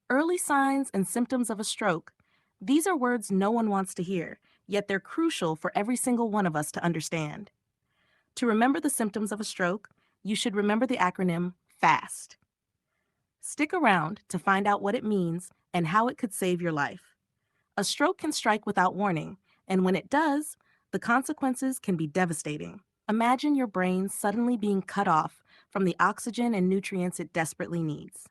Early signs and symptoms of a stroke. These are words no one wants to hear, yet they're crucial for every single one of us to understand. To remember the symptoms of a stroke, you should remember the acronym FAST. Stick around to find out what it means and how it could save your life. A stroke can strike without warning, and when it does, the consequences can be devastating. Imagine your brain suddenly being cut off from the oxygen and nutrients it desperately needs.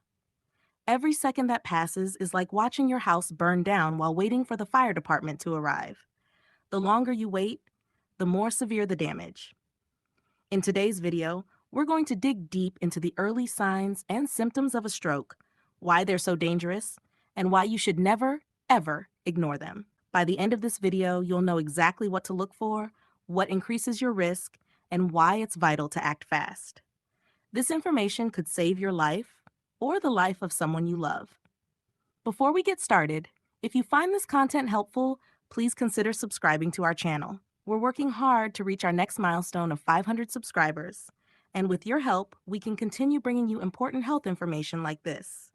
Every second that passes is like watching your house burn down while waiting for the fire department to arrive. The longer you wait, the more severe the damage. In today's video, we're going to dig deep into the early signs and symptoms of a stroke, why they're so dangerous, and why you should never, ever ignore them. By the end of this video, you'll know exactly what to look for, what increases your risk, and why it's vital to act fast. This information could save your life or the life of someone you love. Before we get started, if you find this content helpful, please consider subscribing to our channel. We're working hard to reach our next milestone of 500 subscribers, and with your help, we can continue bringing you important health information like this.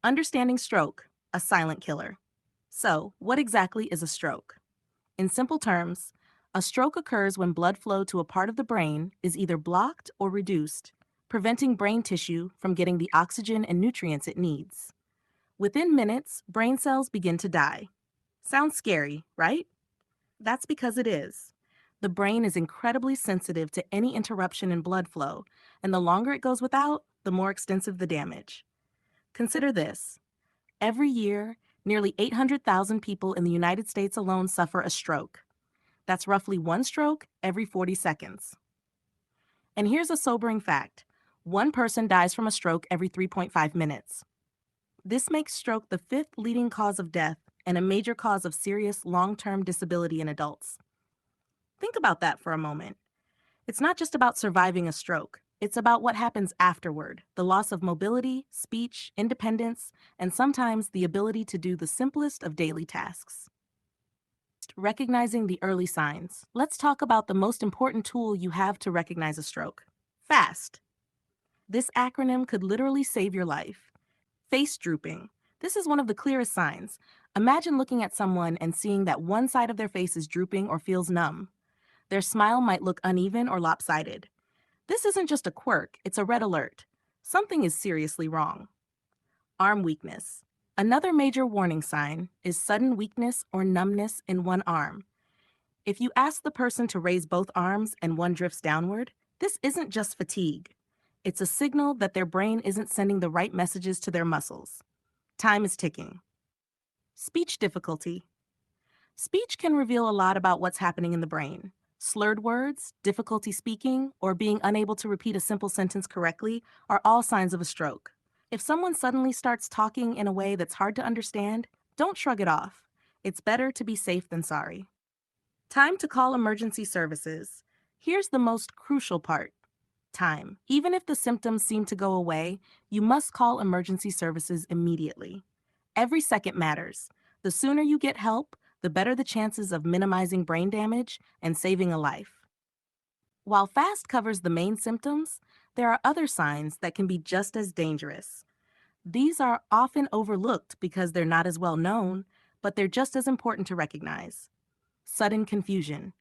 Understanding stroke, a silent killer. So, what exactly is a stroke? In simple terms, a stroke occurs when blood flow to a part of the brain is either blocked or reduced, preventing brain tissue from getting the oxygen and nutrients it needs. Within minutes, brain cells begin to die. Sounds scary, right? That's because it is. The brain is incredibly sensitive to any interruption in blood flow, and the longer it goes without, the more extensive the damage. Consider this. Every year, nearly 800,000 people in the United States alone suffer a stroke. That's roughly one stroke every 40 seconds. And here's a sobering fact. One person dies from a stroke every 3.5 minutes. This makes stroke the fifth leading cause of death and a major cause of serious long-term disability in adults. Think about that for a moment. It's not just about surviving a stroke. It's about what happens afterward, the loss of mobility, speech, independence, and sometimes the ability to do the simplest of daily tasks. Recognizing the early signs. Let's talk about the most important tool you have to recognize a stroke. FAST. This acronym could literally save your life. Face drooping. This is one of the clearest signs. Imagine looking at someone and seeing that one side of their face is drooping or feels numb. Their smile might look uneven or lopsided. This isn't just a quirk, it's a red alert. Something is seriously wrong. Arm weakness. Another major warning sign is sudden weakness or numbness in one arm. If you ask the person to raise both arms and one drifts downward, this isn't just fatigue. It's a signal that their brain isn't sending the right messages to their muscles. Time is ticking. Speech difficulty. Speech can reveal a lot about what's happening in the brain. Slurred words, difficulty speaking, or being unable to repeat a simple sentence correctly are all signs of a stroke. If someone suddenly starts talking in a way that's hard to understand, don't shrug it off. It's better to be safe than sorry. Time to call emergency services. Here's the most crucial part. Time. Even if the symptoms seem to go away, you must call emergency services immediately. Every second matters. The sooner you get help, the better the chances of minimizing brain damage and saving a life. While FAST covers the main symptoms, there are other signs that can be just as dangerous. These are often overlooked because they're not as well known, but they're just as important to recognize. Sudden confusion.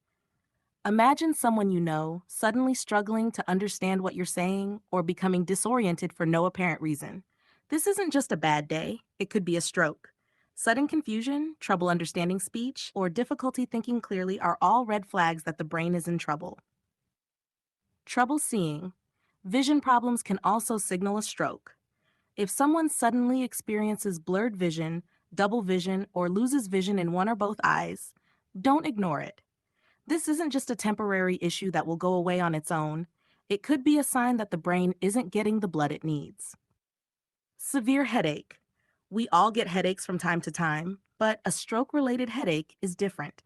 Imagine someone you know suddenly struggling to understand what you're saying or becoming disoriented for no apparent reason. This isn't just a bad day, it could be a stroke. Sudden confusion, trouble understanding speech, or difficulty thinking clearly are all red flags that the brain is in trouble. Trouble seeing. Vision problems can also signal a stroke. If someone suddenly experiences blurred vision, double vision, or loses vision in one or both eyes, don't ignore it. This isn't just a temporary issue that will go away on its own. It could be a sign that the brain isn't getting the blood it needs. Severe headache. We all get headaches from time to time, but a stroke-related headache is different.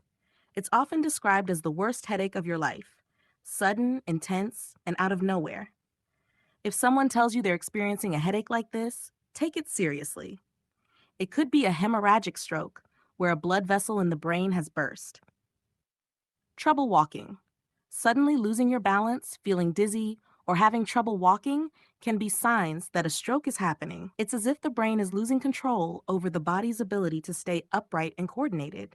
It's often described as the worst headache of your life. Sudden, intense, and out of nowhere. If someone tells you they're experiencing a headache like this, take it seriously. It could be a hemorrhagic stroke, where a blood vessel in the brain has burst. Trouble walking. Suddenly losing your balance, feeling dizzy, or having trouble walking can be signs that a stroke is happening. It's as if the brain is losing control over the body's ability to stay upright and coordinated.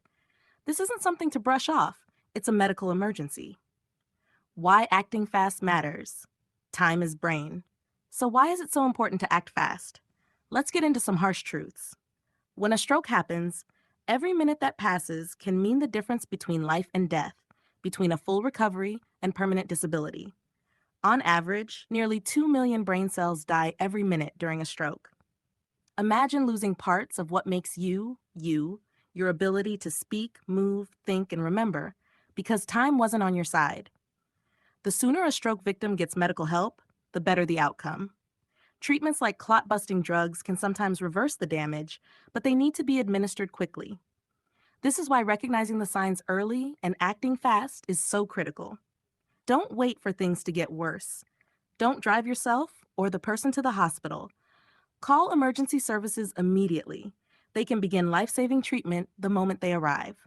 This isn't something to brush off, it's a medical emergency. Why acting fast matters. Time is brain. So, why is it so important to act fast? Let's get into some harsh truths. When a stroke happens, every minute that passes can mean the difference between life and death, between a full recovery and permanent disability. On average, nearly 2 million brain cells die every minute during a stroke. Imagine losing parts of what makes you, your ability to speak, move, think, and remember, because time wasn't on your side. The sooner a stroke victim gets medical help, the better the outcome. Treatments like clot-busting drugs can sometimes reverse the damage, but they need to be administered quickly. This is why recognizing the signs early and acting fast is so critical. Don't wait for things to get worse. Don't drive yourself or the person to the hospital. Call emergency services immediately. They can begin life-saving treatment the moment they arrive.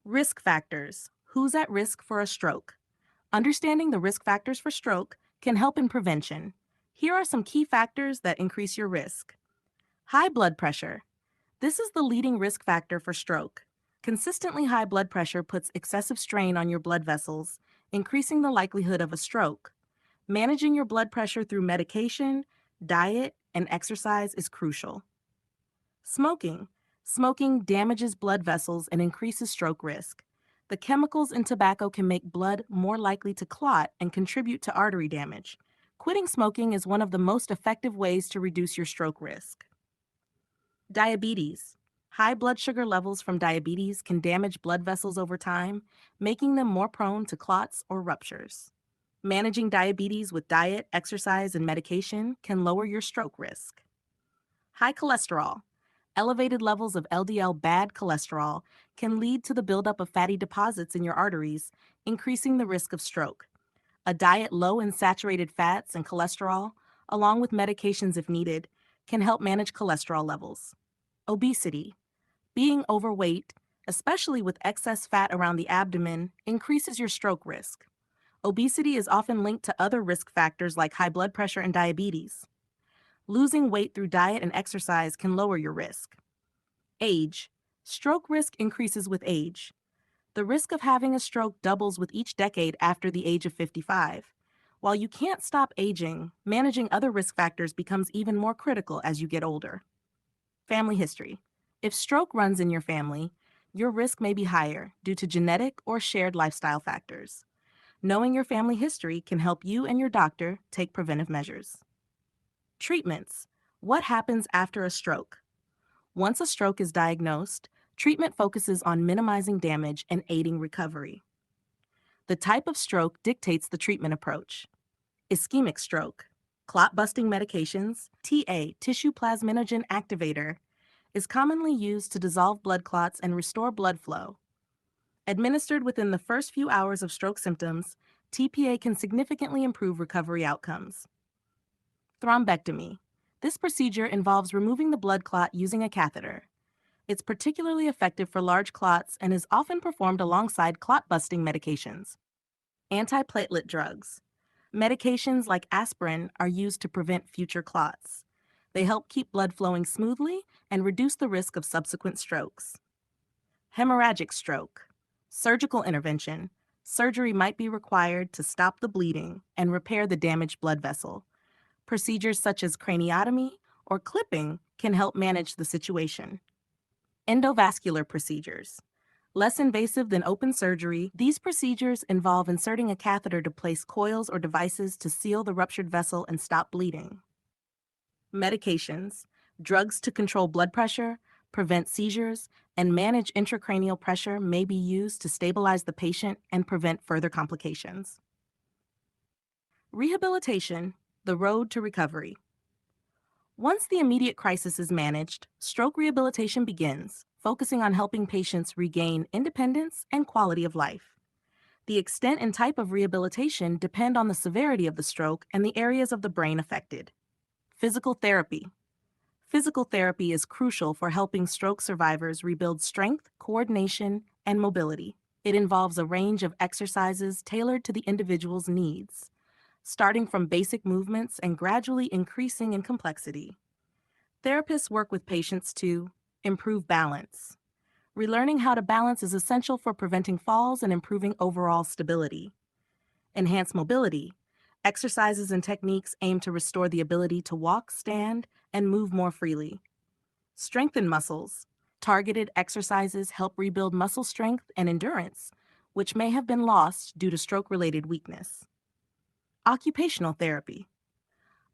Risk factors. Who's at risk for a stroke? Understanding the risk factors for stroke can help in prevention. Here are some key factors that increase your risk. High blood pressure. This is the leading risk factor for stroke. Consistently high blood pressure puts excessive strain on your blood vessels, increasing the likelihood of a stroke. Managing your blood pressure through medication, diet, and exercise is crucial. Smoking. Smoking damages blood vessels and increases stroke risk. The chemicals in tobacco can make blood more likely to clot and contribute to artery damage. Quitting smoking is one of the most effective ways to reduce your stroke risk. Diabetes. High blood sugar levels from diabetes can damage blood vessels over time, making them more prone to clots or ruptures. Managing diabetes with diet, exercise, and medication can lower your stroke risk. High cholesterol. Elevated levels of LDL bad cholesterol can lead to the buildup of fatty deposits in your arteries, increasing the risk of stroke. A diet low in saturated fats and cholesterol, along with medications if needed, can help manage cholesterol levels. Obesity. Being overweight, especially with excess fat around the abdomen, increases your stroke risk. Obesity is often linked to other risk factors like high blood pressure and diabetes. Losing weight through diet and exercise can lower your risk. Age. Stroke risk increases with age. The risk of having a stroke doubles with each decade after the age of 55. While you can't stop aging, managing other risk factors becomes even more critical as you get older. Family history. If stroke runs in your family, your risk may be higher due to genetic or shared lifestyle factors. Knowing your family history can help you and your doctor take preventive measures. Treatments. What happens after a stroke? Once a stroke is diagnosed, treatment focuses on minimizing damage and aiding recovery. The type of stroke dictates the treatment approach. Ischemic stroke. Clot-busting medications, TA, tissue plasminogen activator, is commonly used to dissolve blood clots and restore blood flow. Administered within the first few hours of stroke symptoms, TPA can significantly improve recovery outcomes. Thrombectomy. This procedure involves removing the blood clot using a catheter. It's particularly effective for large clots and is often performed alongside clot-busting medications. Antiplatelet drugs. Medications like aspirin are used to prevent future clots. They help keep blood flowing smoothly and reduce the risk of subsequent strokes. Hemorrhagic stroke. Surgical intervention. Surgery might be required to stop the bleeding and repair the damaged blood vessel. Procedures such as craniotomy or clipping can help manage the situation. Endovascular procedures. Less invasive than open surgery, these procedures involve inserting a catheter to place coils or devices to seal the ruptured vessel and stop bleeding. Medications. Drugs to control blood pressure, prevent seizures, and manage intracranial pressure may be used to stabilize the patient and prevent further complications. Rehabilitation, the road to recovery. Once the immediate crisis is managed, stroke rehabilitation begins, focusing on helping patients regain independence and quality of life. The extent and type of rehabilitation depend on the severity of the stroke and the areas of the brain affected. Physical therapy. Physical therapy is crucial for helping stroke survivors rebuild strength, coordination, and mobility. It involves a range of exercises tailored to the individual's needs. starting from basic movements and gradually increasing in complexity. Therapists work with patients to improve balance. Relearning how to balance is essential for preventing falls and improving overall stability. Enhance mobility. Exercises and techniques aim to restore the ability to walk, stand, and move more freely. Strengthen muscles. Targeted exercises help rebuild muscle strength and endurance, which may have been lost due to stroke-related weakness. Occupational therapy.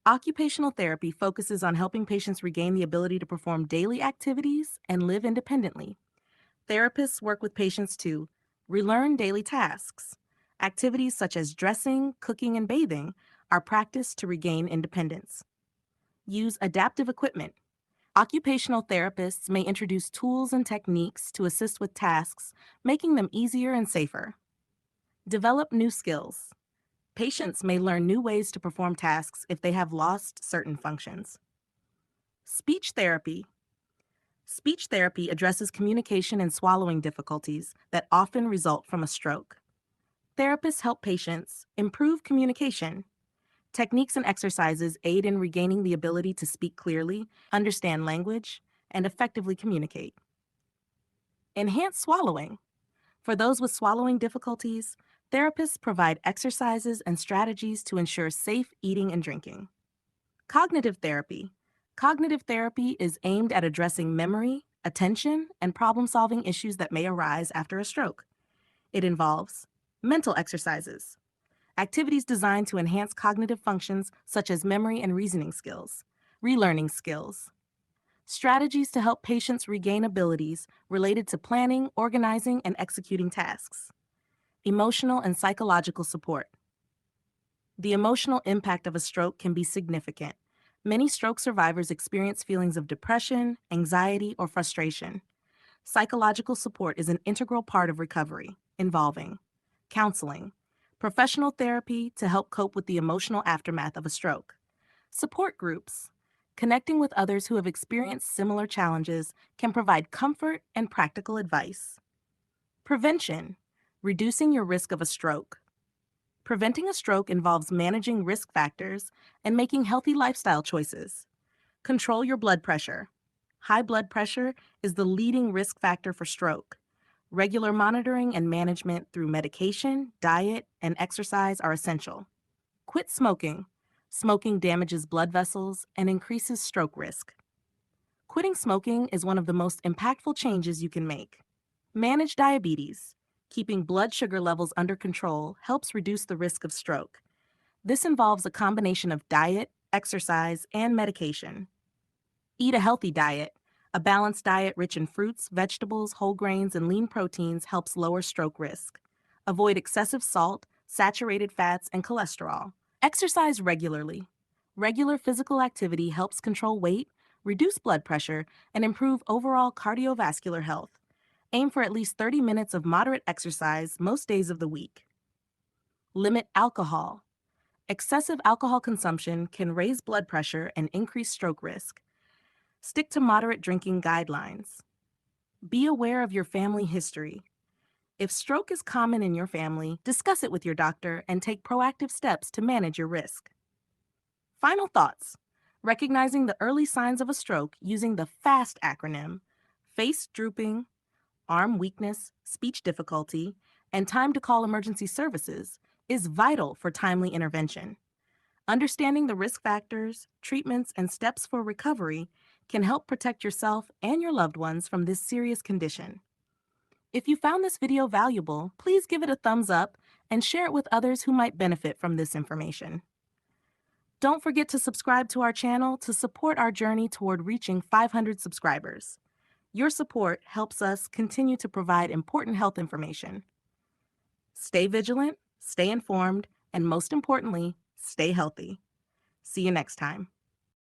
Occupational therapy focuses on helping patients regain the ability to perform daily activities and live independently. Therapists work with patients to relearn daily tasks. Activities such as dressing, cooking, and bathing are practiced to regain independence. Use adaptive equipment. Occupational therapists may introduce tools and techniques to assist with tasks, making them easier and safer. Develop new skills. Patients may learn new ways to perform tasks if they have lost certain functions. Speech therapy. Speech therapy addresses communication and swallowing difficulties that often result from a stroke. Therapists help patients improve communication. Techniques and exercises aid in regaining the ability to speak clearly, understand language, and effectively communicate. Enhance swallowing. For those with swallowing difficulties, therapists provide exercises and strategies to ensure safe eating and drinking. Cognitive therapy. Cognitive therapy is aimed at addressing memory, attention, and problem-solving issues that may arise after a stroke. It involves mental exercises, activities designed to enhance cognitive functions such as memory and reasoning skills, relearning skills, strategies to help patients regain abilities related to planning, organizing, and executing tasks, emotional and psychological support. The emotional impact of a stroke can be significant. Many stroke survivors experience feelings of depression, anxiety, or frustration. Psychological support is an integral part of recovery, involving counseling, professional therapy to help cope with the emotional aftermath of a stroke, support groups. Connecting with others who have experienced similar challenges can provide comfort and practical advice. Prevention, reducing your risk of a stroke. Preventing a stroke involves managing risk factors and making healthy lifestyle choices. Control your blood pressure. High blood pressure is the leading risk factor for stroke. Regular monitoring and management through medication, diet, and exercise are essential. Quit smoking. Smoking damages blood vessels and increases stroke risk. Quitting smoking is one of the most impactful changes you can make. Manage diabetes. Keeping blood sugar levels under control helps reduce the risk of stroke. This involves a combination of diet, exercise, and medication. Eat a healthy diet. A balanced diet rich in fruits, vegetables, whole grains, and lean proteins helps lower stroke risk. Avoid excessive salt, saturated fats, and cholesterol. Exercise regularly. Regular physical activity helps control weight, reduce blood pressure, and improve overall cardiovascular health. Aim for at least 30 minutes of moderate exercise most days of the week. Limit alcohol. Excessive alcohol consumption can raise blood pressure and increase stroke risk. Stick to moderate drinking guidelines. Be aware of your family history. If stroke is common in your family, discuss it with your doctor and take proactive steps to manage your risk. Final thoughts. Recognizing the early signs of a stroke using the FAST acronym, face drooping, arm weakness, speech difficulty, and time to call emergency services, is vital for timely intervention. Understanding the risk factors, treatments, and steps for recovery can help protect yourself and your loved ones from this serious condition. If you found this video valuable, please give it a thumbs up and share it with others who might benefit from this information. Don't forget to subscribe to our channel to support our journey toward reaching 500 subscribers. Your support helps us continue to provide important health information. Stay vigilant, stay informed, and most importantly, stay healthy. See you next time.